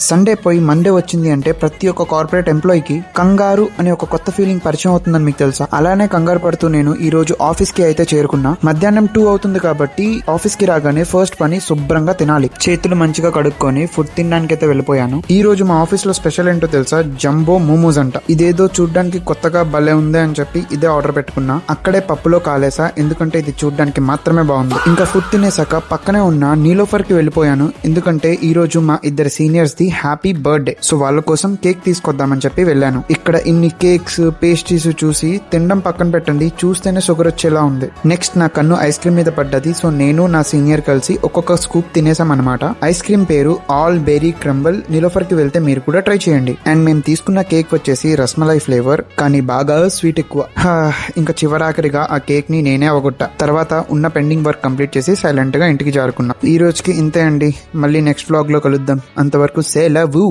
Sunday పోయి Monday వచ్చింది అంటే ప్రతి ఒక్క కార్పొరేట్ ఎంప్లాయీకి కంగారు అనే ఒక కొత్త ఫీలింగ్ పరిచయం అవుతుందని మీకు తెలుసా? అలానే కంగారు పడుతూ నేను ఈ రోజు ఆఫీస్ కి అయితే చేరుకున్నా. మధ్యాహ్నం 2 అవుతుంది కాబట్టి ఆఫీస్ కి రాగానే ఫస్ట్ పని శుభ్రంగా తినాలి. చేతులు మంచిగా కడుక్కొని ఫుడ్ తినడానికి అయితే వెళ్ళిపోయాను. ఈ రోజు మా ఆఫీస్ లో స్పెషల్ ఏంటో తెలుసా? జంబో మోమోస్ అంట. ఇదేదో చూడ్డానికి కొత్తగా భలే ఉంది అని చెప్పి ఇదే ఆర్డర్ పెట్టుకున్నా. అక్కడే పప్పులో కాలేసా, ఎందుకంటే ఇది చూడ్డానికి మాత్రమే బాగుంది. ఇంకా ఫుడ్ తినేసాక పక్కనే ఉన్న నీలోఫర్ కి వెళ్ళిపోయాను. ఎందుకంటే ఈ రోజు మా ఇద్దరు seniors the happy birthday. So వాళ్ళ కోసం కేక్ తీసుకొద్దామని చెప్పి వెళ్ళాను. ఇక్కడ ఇన్ని కేక్స్ పేస్ట్రీస్ చూసి తినడం పక్కన పెట్టండి, చూస్తేనే షుగర్ వచ్చేలా ఉంది. నెక్స్ట్ నా కన్ను ఐస్ క్రీమ్ మీద పడ్డది. సో నేను నా సీనియర్ కలిసి ఒక్కొక్క స్కూప్ తినేసాం అనమాట. ఐస్ క్రీమ్ పేరు ఆల్ బెర్రీ క్రంబల్. నీలోఫర్ కి వెళ్తే మీరు కూడా ట్రై చేయండి. అండ్ మేము తీసుకున్న కేక్ వచ్చేసి రస్మలై ఫ్లేవర్, కానీ బాగా స్వీట్ ఎక్కువ. ఇంకా చివరాఖరిగా ఆ కేక్ ని నేనే అవగొట్టా. తర్వాత ఉన్న పెండింగ్ వర్క్ కంప్లీట్ చేసి సైలెంట్ గా ఇంటికి జారుకున్నా. ఈ రోజుకి ఇంతే అండి. మళ్ళీ నెక్స్ట్ వ్లాగ్ లో కలుద్దాం. అంతవరకు సెలవు.